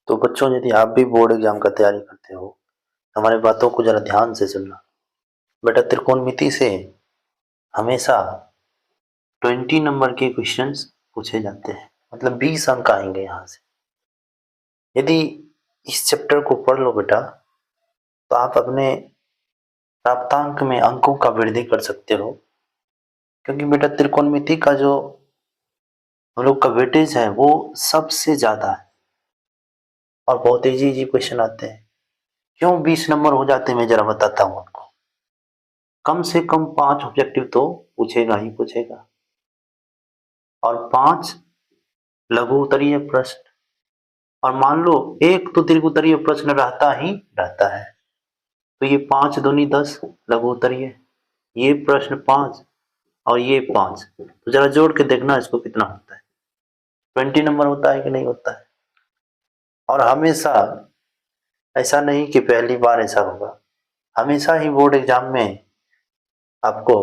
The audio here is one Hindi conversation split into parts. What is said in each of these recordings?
तो बच्चों, यदि आप भी बोर्ड एग्जाम का तैयारी करते हो, हमारी बातों को जरा ध्यान से सुनना। बेटा, त्रिकोणमिति से हमेशा 20 नंबर के क्वेश्चंस पूछे जाते हैं, मतलब 20 अंक आएंगे यहाँ से। यदि इस चैप्टर को पढ़ लो बेटा, तो आप अपने प्राप्तांक में अंकों का वृद्धि कर सकते हो, क्योंकि बेटा त्रिकोणमिति का जो हम लोग का वेटेज है वो सबसे ज्यादा है और बहुत इजी क्वेश्चन आते हैं। क्यों 20 नंबर हो जाते हैं, मैं जरा बताता हूँ आपको। कम से कम 5 ऑब्जेक्टिव तो पूछेगा ही पूछेगा, और 5 लघु उत्तरीय प्रश्न, और मान लो एक तो दीर्घ उत्तरीय प्रश्न रहता ही रहता है। तो ये 5 दूनी 10 लघु उत्तरीय, ये प्रश्न 5 और ये 5, तो जरा जोड़ के देखना इसको कितना होता है। 20 नंबर होता है कि नहीं होता है। और हमेशा ऐसा नहीं कि पहली बार ऐसा होगा, हमेशा ही बोर्ड एग्जाम में आपको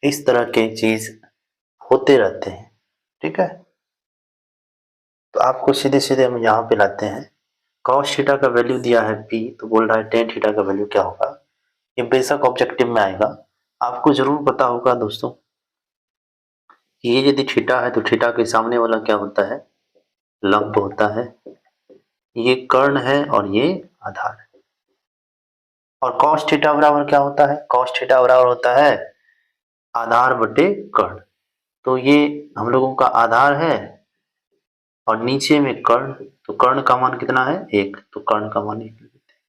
इस तरह के चीज होते रहते हैं। ठीक है, तो आपको सीधे सीधे हम यहाँ पे लाते हैं। cos थीटा का वैल्यू दिया है p, तो बोल रहा है tan थीटा का वैल्यू क्या होगा। ये बेशक ऑब्जेक्टिव में आएगा, आपको जरूर पता होगा दोस्तों। ये यदि थीटा है तो थीटा के सामने वाला क्या होता है, लंब होता है। ये कर्ण है और ये आधार है। और cos थीटा बराबर क्या होता है, cos थीटा बराबर होता है आधार बटे कर्ण। तो ये हम लोगों का आधार है और नीचे में कर्ण, तो कर्ण का मान कितना है 1, तो कर्ण का मान 1 लेते हैं।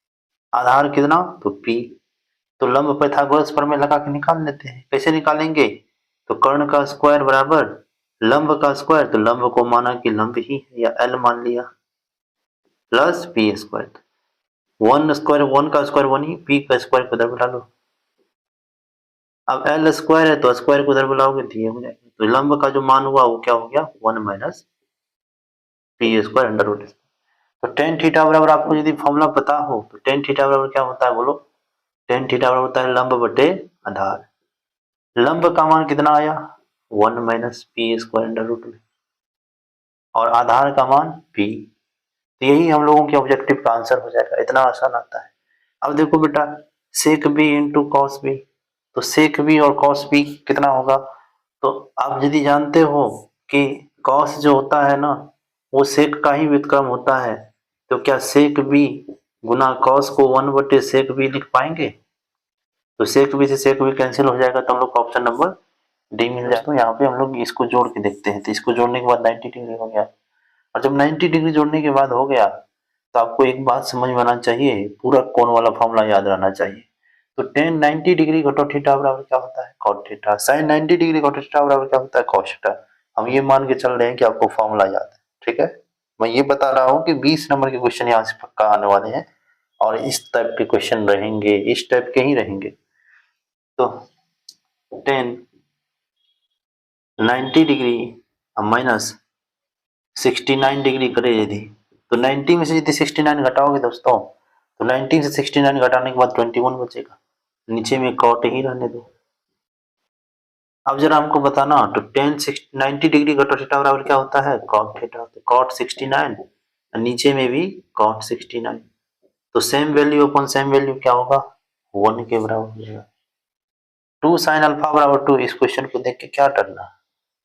आधार कितना, तो p, तो लंब पाइथागोरस प्रमेय लगा के निकाल लेते हैं। कैसे निकालेंगे, तो कर्ण का स्क्वायर बराबर लंब का स्क्वायर, तो लंब को माना कि लंब ही है या l मान लिया, प्लस पी स्क्वायर। 1 स्क्वायर 1 का स्क्वायर 1 ही, p का स्क्वायर को उधर बुला लो। अब l स्क्वायर है तो स्क्वायर को उधर बुलाओगे तो ये हो जाएगा। तो लंब का जो मान हुआ वो क्या हो गया, 1 minus P square under root. तो टेन थीटा बराबर आपको यदि फॉर्मूला पता हो तो टेन थीटा बराबर क्या होता है, बोलो। टेन थीटा बराबर होता है लंब बटे आधार। लंब का मान कितना आया, 1 minus P square under root में, और आधार का मान p। तो यही हम लोगों के ऑब्जेक्टिव का आंसर हो जाएगा। इतना आसान आता है। अब देखो बेटा, सेक बी इंटू कॉस बी, तो सेक बी और कॉस बी कितना होगा। तो आप यदि जानते हो कि कॉस जो होता है ना वो सेक का ही व्युत्क्रम होता है, तो क्या सेक बी गुना कॉस को 1 बटे सेक बी लिख पाएंगे। तो सेक बी से सेक बी कैंसिल हो जाएगा, तो हम लोग को ऑप्शन नंबर डी मिल जाएगा। तो यहाँ पे हम लोग इसको जोड़ के देखते हैं, तो इसको जोड़ने के बाद 90 डिग्री हो गया। और जब 90 डिग्री जोड़ने के बाद हो गया तो आपको एक बात समझ में आना चाहिए, पूरा कोण वाला फॉर्मूला याद रहना चाहिए। तो टेन 90 डिग्री घटो थीटा बराबर क्या होता है, कॉट थीटा। साइन 90 डिग्री घटो थीटा बराबर क्या होता है, कॉस थीटा। हम ये मान के चल रहे हैं कि आपको फॉर्मूला याद है। ठीक है, मैं ये बता रहा हूँ कि 20 नंबर के क्वेश्चन यहाँ से पक्का आने वाले हैं, और इस टाइप के क्वेश्चन रहेंगे, इस टाइप के ही रहेंगे। तो टेन 90 डिग्री माइनस 69 डिग्री करे यदि, तो 90 में से यदि 69 घटाओगे दोस्तों, तो 19 से 69 घटाने के बाद 21 बचेगा। नीचे में कॉट ही रहने दो। अब जरा हमको बताना, तो टेन 90 डिग्री घटो थीटा बराबर क्या होता है, कॉट थीटा। तो कॉट 69, नीचे में भी कॉट 69, तो same value upon same value क्या होगा, 1 के बराबर हो जाएगा। 2 साइन अल्फा बराबर 2, इस क्वेश्चन को देख के क्या करना,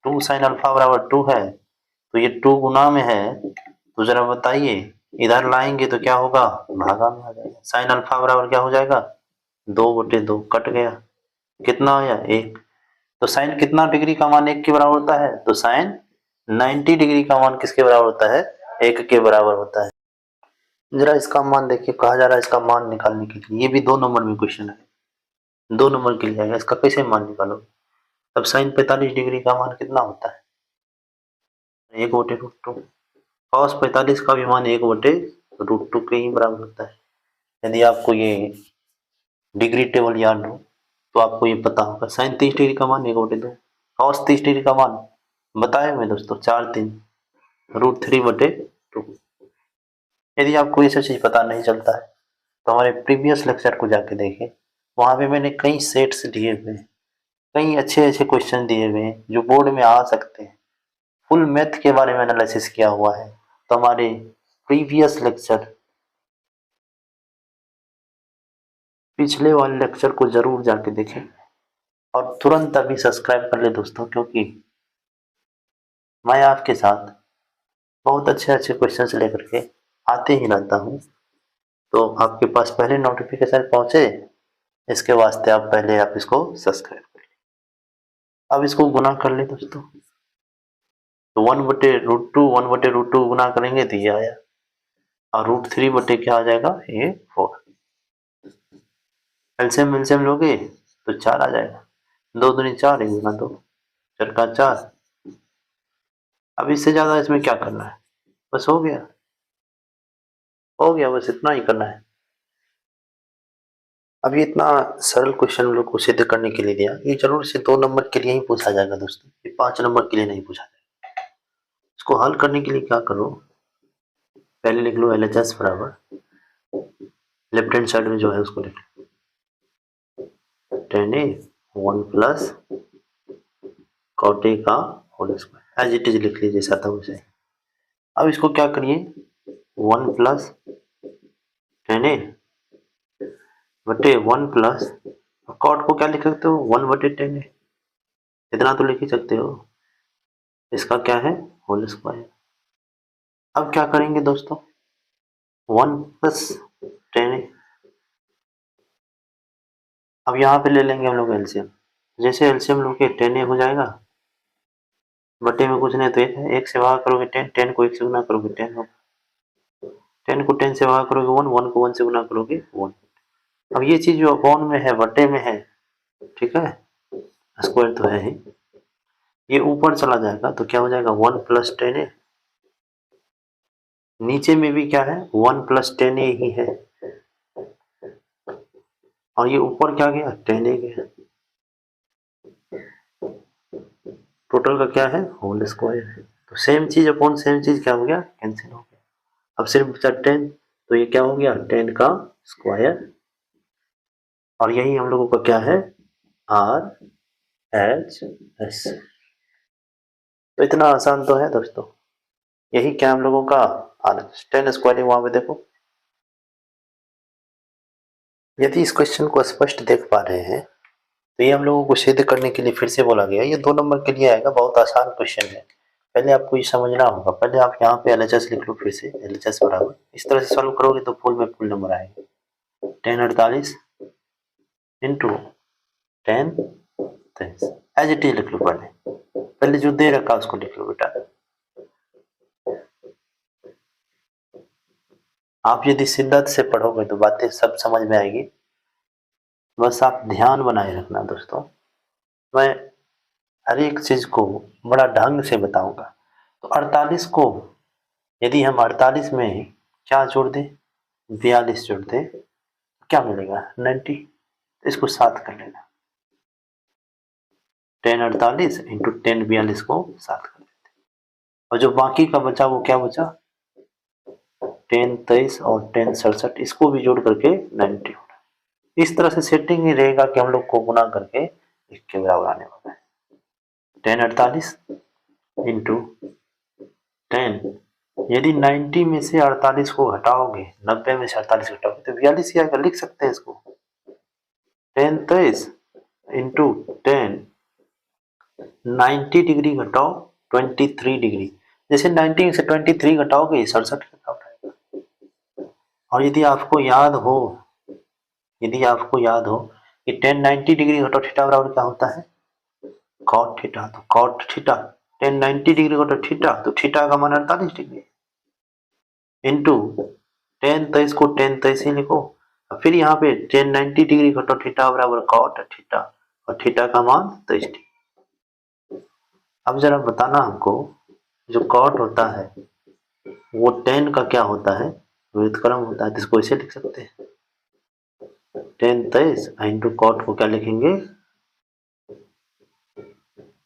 2 साइन अल्फा बराबर 2 है, तो ये 2 गुना में है, तो जरा बताइए इधर लाएंगे तो क्या होगा, भागा में आ जाएगा। साइन अल्फा बराबर क्या हो जाएगा, 2 बटे 2 कट गया, कितना आया 1। तो साइन कितना डिग्री का मान 1 के बराबर होता है, तो साइन 90 डिग्री का मान किसके बराबर होता है, 1 के बराबर होता है। जरा इसका मान देखिए, कहा जा रहा है इसका मान निकालने के लिए, ये भी 2 नंबर में क्वेश्चन है, 2 नंबर के लिए आएगा। इसका कैसे मान निकालो। अब साइन 45 डिग्री का मान कितना होता है, 1 बटे रूट 2। कॉस 45 का भी मान 1 बटे रूट 2 के ही बराबर होता है। यदि आपको ये डिग्री टेबल याद हो तो आपको ये पता होगा। साइन 30 डिग्री का मान 1 बटे 2, कॉस 30 डिग्री का मान बताए हुए दोस्तों 4 3 रूट 3 बटे 2। यदि आपको ये सब चीज पता नहीं चलता है तो हमारे प्रीवियस लेक्चर को जाके देखें, वहां पे मैंने कई सेट्स दिए हुए हैं, कई अच्छे अच्छे क्वेश्चन दिए हुए हैं जो बोर्ड में आ सकते हैं। फुल मैथ के बारे में एनालिसिस किया हुआ है, तो हमारे प्रीवियस लेक्चर, पिछले वाले लेक्चर को जरूर जाके देखें और तुरंत अभी सब्सक्राइब कर ले दोस्तों, क्योंकि मैं आपके साथ बहुत अच्छे अच्छे क्वेश्चंस लेकर के आते ही रहता हूँ। तो आपके पास पहले नोटिफिकेशन पहुंचे, इसके वास्ते आप पहले आप इसको सब्सक्राइब कर लें। अब इसको गुना कर ले दोस्तों, तो 1/√2 1/√2 गुना करेंगे तो ये आया, और √3 बटे क्या आ जाएगा, ये 4। एलसीएम एलसीएम लोगे तो 4 आ जाएगा, 2 दूनी 4, 1 गुना 2, 4 का 4। अब इससे ज्यादा इसमें क्या करना है, बस हो गया, बस इतना ही करना है। अब ये इतना सरल क्वेश्चन लोग को सिद्ध करने के लिए दिया, ये जरूर से 2 नंबर के लिए ही पूछा जाएगा दोस्तों, ये 5 नंबर के लिए नहीं पूछा जाएगा। इसको हल करने के लिए क्या करो, पहले लिख लो LHS बराबर, लेफ्ट हैंड साइड में जो है उसको लिख लो 10a 1 प्लस cot a का whole square, as it is लिख लीजिए जैसा था वैसे। अब इसको क्या करिए, 1 प्लस 10a बटे 1 प्लस कॉट को क्या लिख सकते हो, 1/10a, इतना तो लिख ही सकते हो, इसका क्या है, होल स्क्वायर। अब क्या करेंगे दोस्तों, 1 प्लस 10a, अब यहाँ पे ले लेंगे हम लोग एलसीएम, जैसे एलसीएम लोगे 10a हो जाएगा, बटे में कुछ नहीं तो 1 है, 1 से भाग करोगे 10, 10 को 1 से गुना करोगे 10 होगा, 10 को 10 से भाग करोगे 1, 1 को 1 से गुना करोगे 1। अब ये चीज जो अपॉन में है, बटे में है, ठीक है, स्क्वायर तो है ही, ये ऊपर चला जाएगा तो क्या हो जाएगा 1 प्लस 10a, नीचे में भी क्या है 1 प्लस 10a ही है, और ये ऊपर क्या गया 10a गया, टोटल का क्या है, होल स्क्वायर है। तो सेम चीज अपॉन सेम चीज क्या हो गया, कैंसिल हो गया। अब सिर्फ बचा 10, तो ये क्या हो गया 10 का स्क्वायर, और यही हम लोगों का क्या है, RHS। तो इतना आसान तो है दोस्तों, यही क्या हम लोगों का RHS 10 स्क्वायर है, वहां पे देखो। यदि इस क्वेश्चन को स्पष्ट देख पा रहे हैं तो ये हम लोगों को सिद्ध करने के लिए फिर से बोला गया, ये 2 नंबर के लिए आएगा, बहुत आसान क्वेश्चन है। पहले आपको ये समझना होगा, पहले आप यहाँ पे LHS लिख लो, फिर से LHS बराबर, इस तरह से सॉल्व करोगे तो फुल में फुल नंबर आएगा, 1048 इंटू 10 23, एज इट इज लिख लो, पहले जो दे रखा उसको लिख लो बेटा। आप यदि शिद्दत से पढ़ोगे तो बातें सब समझ में आएगी, बस आप ध्यान बनाए रखना दोस्तों। मैं हर एक चीज को बड़ा ढंग से बताऊंगा। तो 48 को यदि हम 48 में क्या जोड़ दें, 42 जोड़ दें, क्या मिलेगा 90, इसको 7 कर लेना, 1048 इंटू 10 42 को 7 कर लेते, और जो बाकी का बचा वो क्या बचा, 10 23 और 10 67, इसको भी जोड़ करके 90 होना। इस तरह से सेटिंग ही रहेगा कि हम लोग को गुना करके 1 के बराबर आने वाला है। 1048 इंटू 10, यदि 90 में से 48 को हटाओगे, 90 में से 48 हटाओगे तो 42 ही आएगा, लिख सकते हैं इसको 10 23 इंटू 10, 90 डिग्री घटाओ 23 डिग्री, जैसे 90 से 23 घटाओगे 67 घटाओ। और यदि आपको याद हो कि 10 90 डिग्री घटाओ थीटा बराबर क्या होता है, कॉट थीटा, तो कॉट थीटा 10 90 डिग्री घटाओ थीटा, तो थीटा का मान 48 डिग्री इंटू 10 23 को 10 23 ही लिखो, फिर यहाँ पे 10 90 डिग्री घटाओ थीटा बराबर कॉट थीटा, और थीटा का मान 23 डिग्री। अब जरा बताना हमको, जो कॉट होता है वो 10 का क्या होता है, व्युत्क्रम होता है, तो इसको ऐसे लिख सकते हैं 10 23 इंटू कॉट को क्या लिखेंगे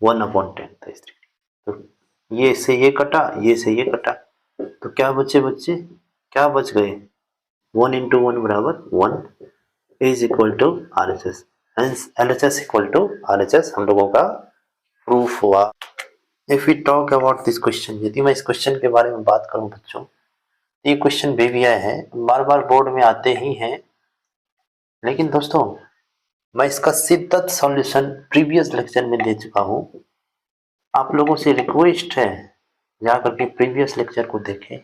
1/10 23 डिग्री। तो ये से ये कटा, ये से ये कटा, तो क्या बच्चे क्या बच गए, 1 इंटू 1 बराबर 1 is equal to RHS, hence LHS equal to RHS हम लोगों का प्रूफ हुआ। If we talk about this question, यदि मैं इस क्वेश्चन के बारे में बात करूं बच्चों, ये क्वेश्चन भी आए हैं, बार बार बोर्ड में आते ही हैं, लेकिन दोस्तों मैं इसका सिद्धांत सॉल्यूशन प्रीवियस लेक्चर में दे चुका हूँ। आप लोगों से रिक्वेस्ट है जाकर के प्रीवियस लेक्चर को देखें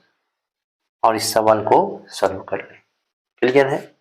और इस सवाल को सॉल्व कर लें। क्लियर है?